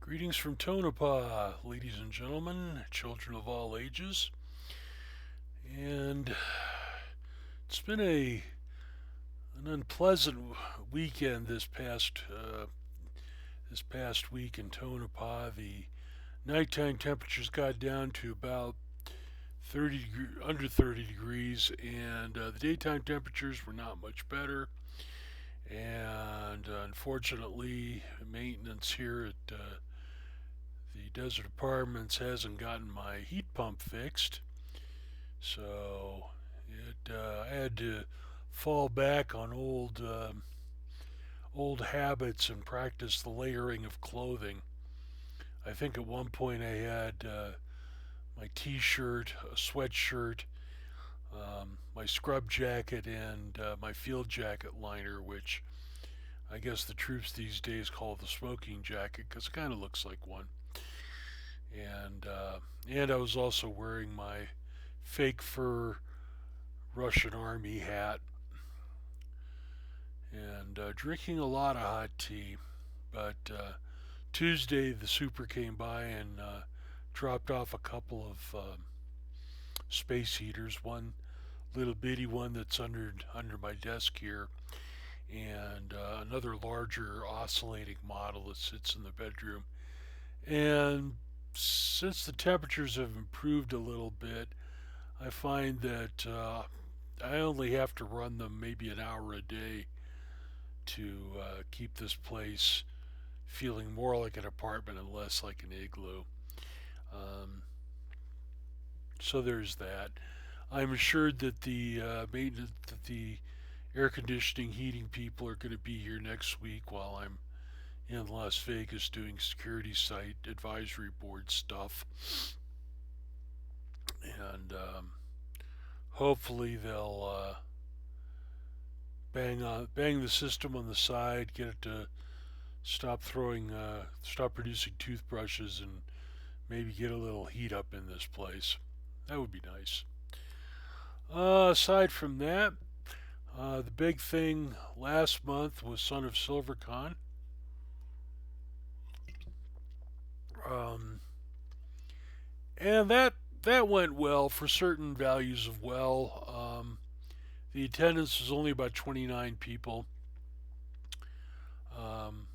Greetings from Tonopah, ladies and gentlemen, children of all ages. And it's been an unpleasant weekend this past week in Tonopah. The nighttime temperatures got down to about under 30 degrees, and the daytime temperatures were not much better. And unfortunately, maintenance here at the Desert Apartments hasn't gotten my heat pump fixed, so I had to fall back on old habits and practice the layering of clothing. I think at one point I had my T-shirt, a sweatshirt, my scrub jacket, and my field jacket liner, which I guess the troops these days call the smoking jacket because it kind of looks like one. And and I was also wearing my fake fur Russian army hat and drinking a lot of hot tea. But Tuesday the super came by and dropped off a couple of space heaters. One little bitty one that's under my desk here, and another larger oscillating model that sits in the bedroom. And since the temperatures have improved a little bit, I find that I only have to run them maybe an hour a day to keep this place feeling more like an apartment and less like an igloo. Um, so there's that. I'm assured that the air conditioning heating people are going to be here next week while I'm in Las Vegas doing security site advisory board stuff, and hopefully they'll bang the system on the side, get it to stop producing toothbrushes, and maybe get a little heat up in this place. That would be nice. Aside from that, the big thing last month was Son of Silvercon. Um, and that went well for certain values of well. The attendance was only about 29 people, um,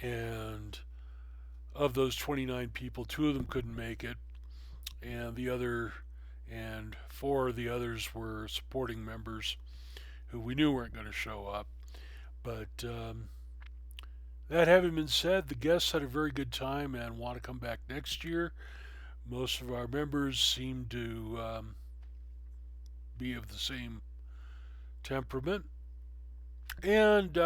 and of those 29 people, two of them couldn't make it, and the other and four of the others were supporting members who we knew weren't going to show up. But that having been said, the guests had a very good time and want to come back next year. Most of our members seem to be of the same temperament, and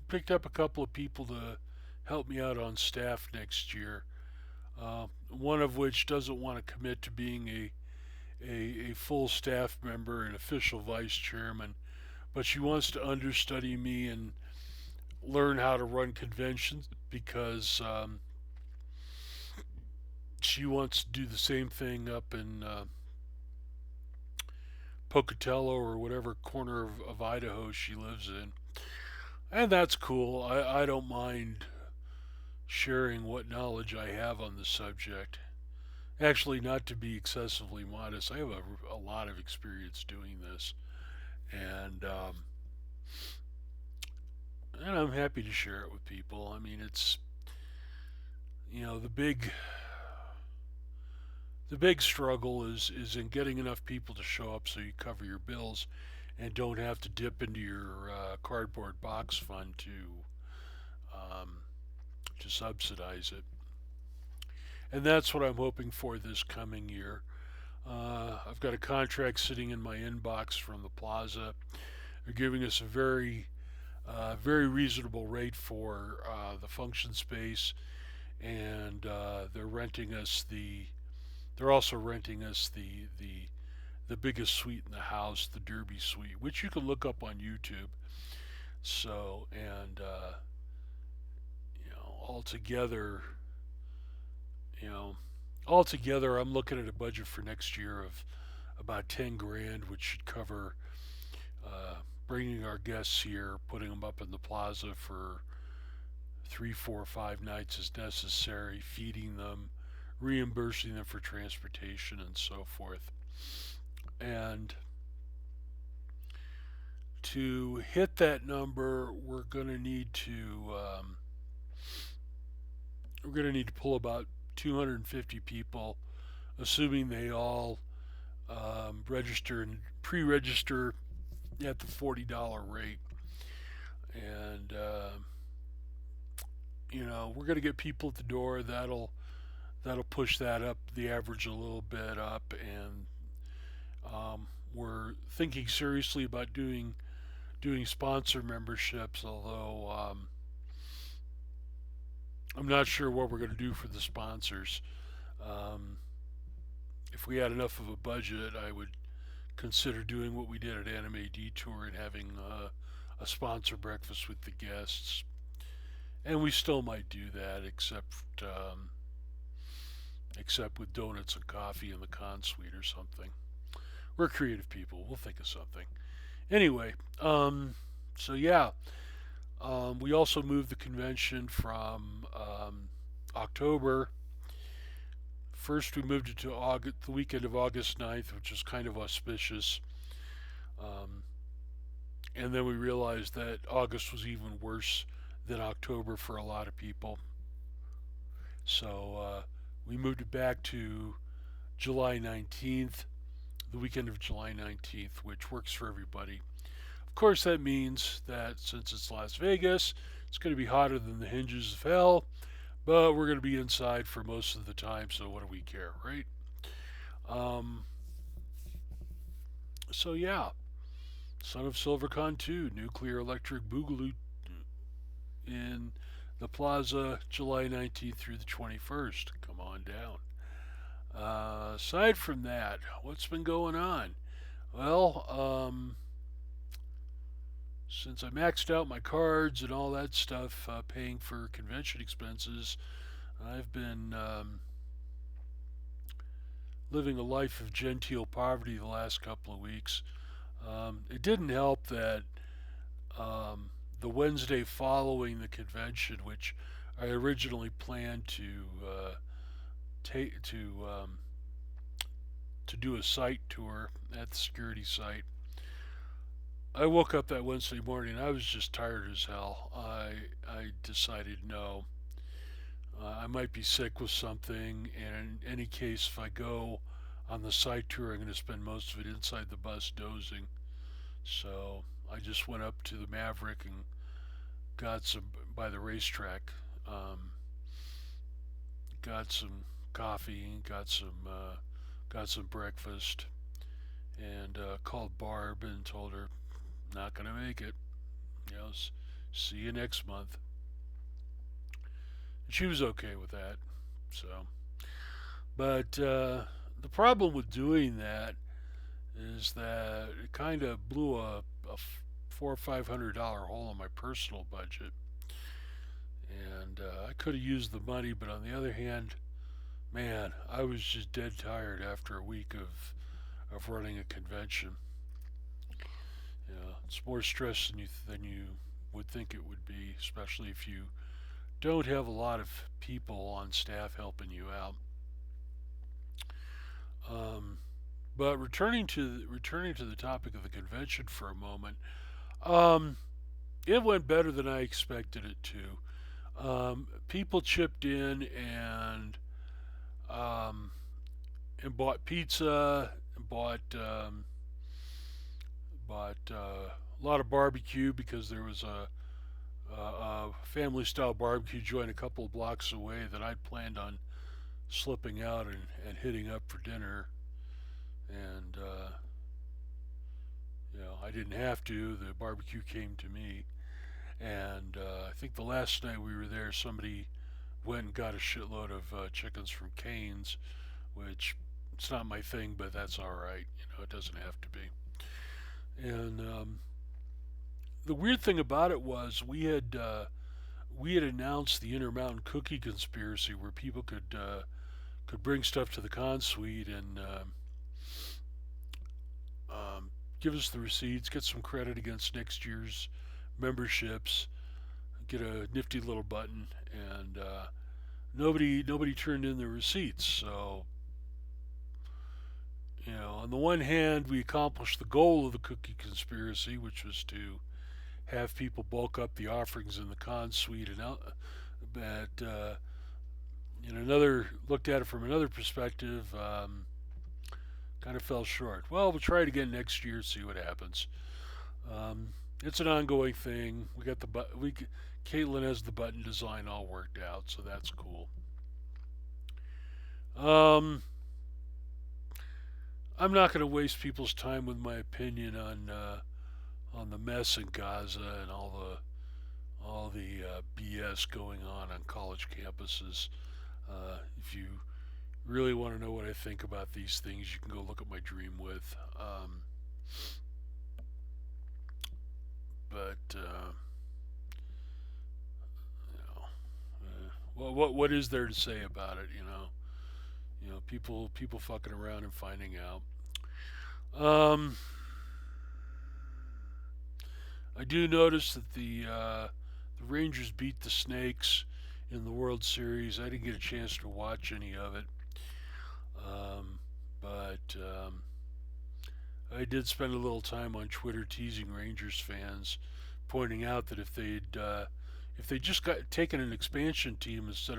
picked up a couple of people to help me out on staff next year. One of which doesn't want to commit to being a full staff member and official vice chairman, but she wants to understudy me and learn how to run conventions because she wants to do the same thing up in Pocatello or whatever corner of Idaho she lives in. And that's cool. I don't mind sharing what knowledge I have on the subject. Actually, not to be excessively modest, I have a lot of experience doing this. And, and I'm happy to share it with people. I mean, it's, you know, the big struggle is in getting enough people to show up so you cover your bills and don't have to dip into your cardboard box fund um, to subsidize it. And that's what I'm hoping for this coming year. I've got a contract sitting in my inbox from the plaza. They're giving us a very reasonable rate for the function space, and they're also renting us the biggest suite in the house, the Derby Suite, which you can look up on YouTube. So, and altogether, you know, altogether, I'm looking at a budget for next year of about 10 grand, which should cover bringing our guests here, putting them up in the plaza for 3, 4, 5 nights as necessary, feeding them, reimbursing them for transportation, and so forth. And to hit that number, we're going to need to pull about 250 people, assuming they all register and pre-register at the $40 rate. And we're going to get people at the door. That'll push that up, the average, a little bit up. And we're thinking seriously about doing sponsor memberships, although I'm not sure what we're going to do for the sponsors. Um, if we had enough of a budget, I would consider doing what we did at Anime Detour and having a sponsor breakfast with the guests. And we still might do that, except with donuts and coffee in the con suite or something. We're creative people. We'll think of something. Anyway, so yeah, we also moved the convention from October. First, we moved it to the weekend of August 9th, which is kind of auspicious. Um, and then we realized that August was even worse than October for a lot of people. So we moved it back to July 19th, the weekend of July 19th, which works for everybody. Of course, that means that since it's Las Vegas, it's going to be hotter than the hinges of hell, but we're going to be inside for most of the time, so what do we care, right? Um, so yeah, Son of Silvercon 2, Nuclear Electric Boogaloo in the Plaza, July 19th through the 21st. Come on down. Aside from that, what's been going on? Well, since I maxed out my cards and all that stuff, paying for convention expenses, I've been living a life of genteel poverty the last couple of weeks. It didn't help that the Wednesday following the convention, which I originally planned take to do a site tour at the security site. I woke up that Wednesday morning. I was just tired as hell. I decided no. I might be sick with something, and in any case, if I go on the site tour, I'm going to spend most of it inside the bus dozing. So I just went up to the Maverick and got some by the racetrack. Got some coffee, got some breakfast, and called Barb and told her not gonna make it. You know, see you next month. And she was okay with that. So, but the problem with doing that is that it kind of blew a $400 or $500 hole in my personal budget, and I could have used the money, but on the other hand, man, I was just dead tired after a week of running a convention. You know, it's more stress than you would think it would be, especially if you don't have a lot of people on staff helping you out. Um, but returning to the topic of the convention for a moment, um, it went better than I expected it to. People chipped in um, and bought pizza, and bought a lot of barbecue because there was a family style barbecue joint a couple of blocks away that I'd planned on slipping out and hitting up for dinner. And, I didn't have to. The barbecue came to me. And I think the last night we were there, somebody went and got a shitload of chickens from Cane's, which it's not my thing, but that's all right. It doesn't have to be. And the weird thing about it was we had announced the Intermountain Cookie Conspiracy, where people could bring stuff to the con suite and give us the receipts, get some credit against next year's memberships, get a nifty little button, and nobody turned in their receipts. So, on the one hand, we accomplished the goal of the cookie conspiracy, which was to have people bulk up the offerings in the con suite, and but in another looked at it from another perspective, kind of fell short. Well, we'll try it again next year, see what happens. Um, it's an ongoing thing. We got the Caitlin has the button design all worked out, so that's cool. Um, I'm not going to waste people's time with my opinion on the mess in Gaza and all the BS going on college campuses. If you really want to know what I think about these things, you can go look at my Dream With. But you know, what is there to say about it? People fucking around and finding out. Um, I do notice that the Rangers beat the Snakes in the World Series. I didn't get a chance to watch any of it, but I did spend a little time on Twitter teasing Rangers fans, pointing out that if they just got taken an expansion team instead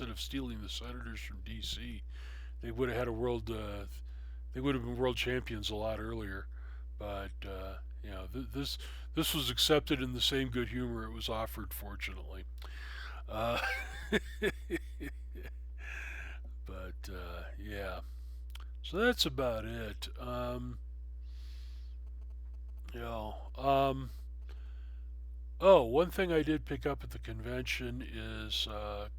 of stealing the Senators from D.C., they would have had a world. They would have been world champions a lot earlier. But this was accepted in the same good humor it was offered. Fortunately, uh, yeah. So that's about it. You know, um, oh, one thing I did pick up at the convention is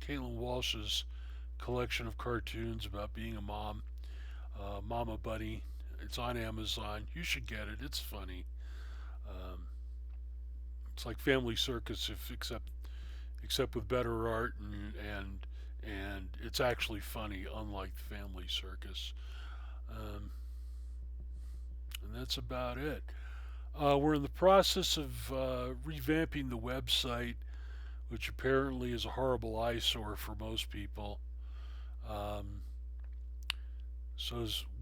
Caitlin Walsh's collection of cartoons about being a mom, Mama Bunny. It's on Amazon. You should get it. It's funny. Um, it's like Family Circus, if except with better art and it's actually funny, unlike Family Circus. Um, and that's about it. We're in the process of revamping the website, which apparently is a horrible eyesore for most people. Um,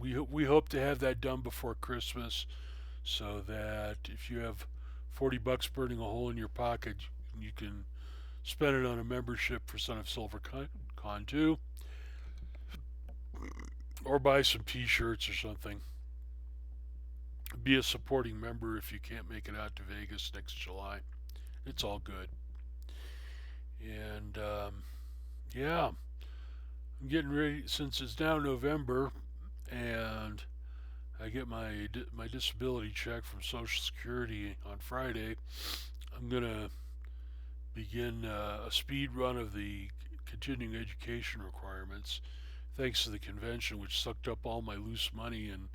we hope to have that done before Christmas, so that if you have $40 burning a hole in your pocket, you can spend it on a membership for Son of Silvercon 2, or buy some T-shirts or something. Be a supporting member if you can't make it out to Vegas next July. It's all good. And yeah, I'm getting ready since it's now November, and I get my disability check from Social Security on Friday. I'm gonna begin a speed run of the continuing education requirements, thanks to the convention, which sucked up all my loose money and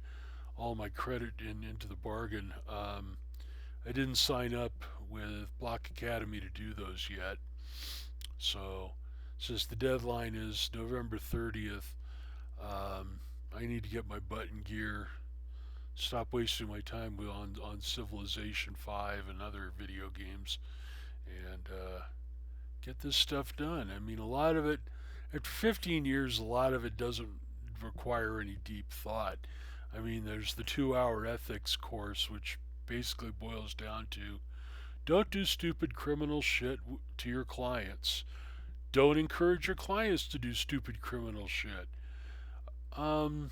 all my credit into the bargain. I didn't sign up with Block Academy to do those yet, so since the deadline is November 30th, I need to get my butt in gear, stop wasting my time on Civilization 5 and other video games, and get this stuff done. I mean, a lot of it, after 15 years, a lot of it doesn't require any deep thought. I mean, there's the 2 hour ethics course, which basically boils down to don't do stupid criminal shit to your clients. Don't encourage your clients to do stupid criminal shit. Um,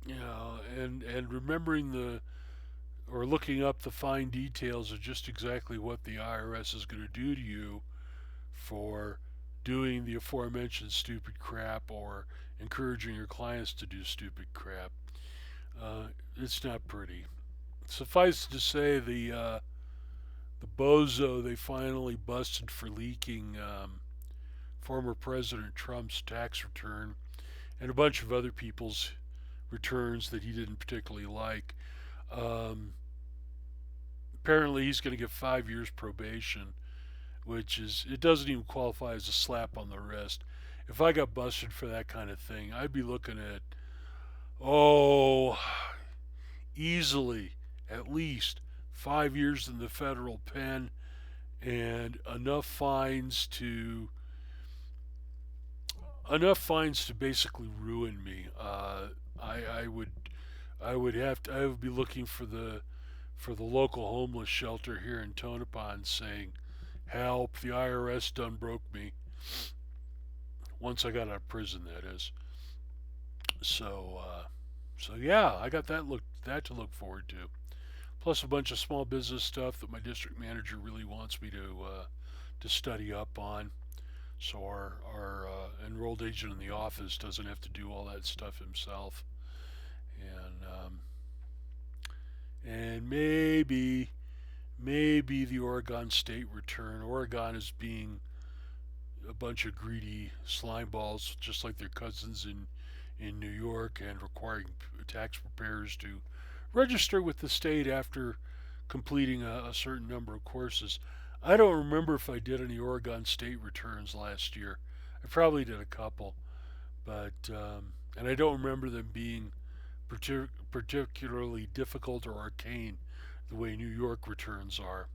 and remembering or looking up the fine details of just exactly what the IRS is going to do to you for doing the aforementioned stupid crap or encouraging your clients to do stupid crap. It's not pretty. Suffice to say, the bozo they finally busted for leaking former President Trump's tax return and a bunch of other people's returns that he didn't particularly like. Um, Apparently, he's going to get 5 years probation, which it doesn't even qualify as a slap on the wrist. If I got busted for that kind of thing, I'd be looking at, oh, easily at least 5 years in the federal pen and enough fines to basically ruin me. I would I would be looking for the local homeless shelter here in Tonopah saying, "Help! The IRS done broke me." Once I got out of prison, that is. So yeah, I got that to look forward to. Plus a bunch of small business stuff that my district manager really wants me to study up on. So our enrolled agent in the office doesn't have to do all that stuff himself. And maybe the Oregon State return. Oregon is being a bunch of greedy slime balls, just like their cousins in New York, and requiring tax preparers to register with the state after completing a certain number of courses. I don't remember if I did any Oregon State returns last year. I probably did a couple, but and I don't remember them being particularly difficult or arcane the way New York returns are.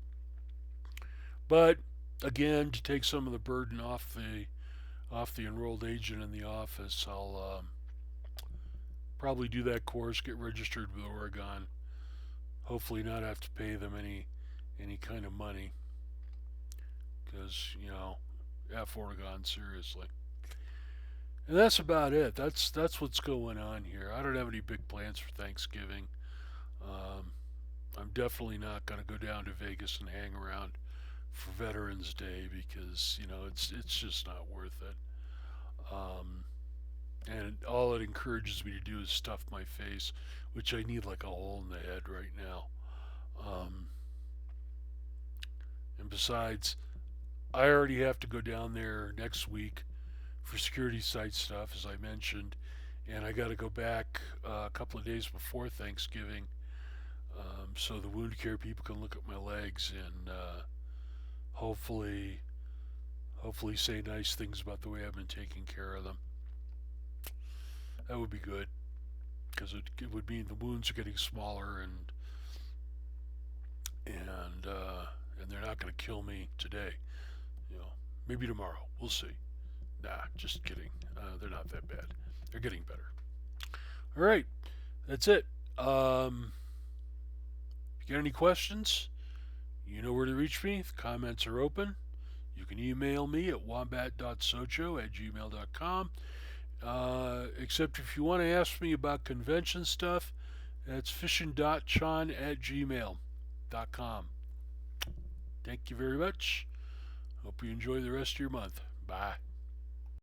But again, to take some of the burden off the enrolled agent in the office, I'll probably do that course, get registered with Oregon. Hopefully, not have to pay them any kind of money, because F Oregon, seriously. And that's about it. That's what's going on here. I don't have any big plans for Thanksgiving. Um, I'm definitely not going to go down to Vegas and hang around for Veterans Day because it's just not worth it. Um, and all it encourages me to do is stuff my face, which I need like a hole in the head right now. Um, and besides, I already have to go down there next week for security site stuff, as I mentioned, and I got to go back a couple of days before Thanksgiving, so the wound care people can look at my legs and hopefully, hopefully say nice things about the way I've been taking care of them. That would be good because it would mean the wounds are getting smaller and they're not going to kill me today. Maybe tomorrow. We'll see. Nah, just kidding. They're not that bad. They're getting better. All right, that's it. If you got any questions, you know where to reach me. The comments are open. You can email me at wombat.sojo@gmail.com. Except if you want to ask me about convention stuff, that's fission.chan@gmail.com. Thank you very much. Hope you enjoy the rest of your month. Bye.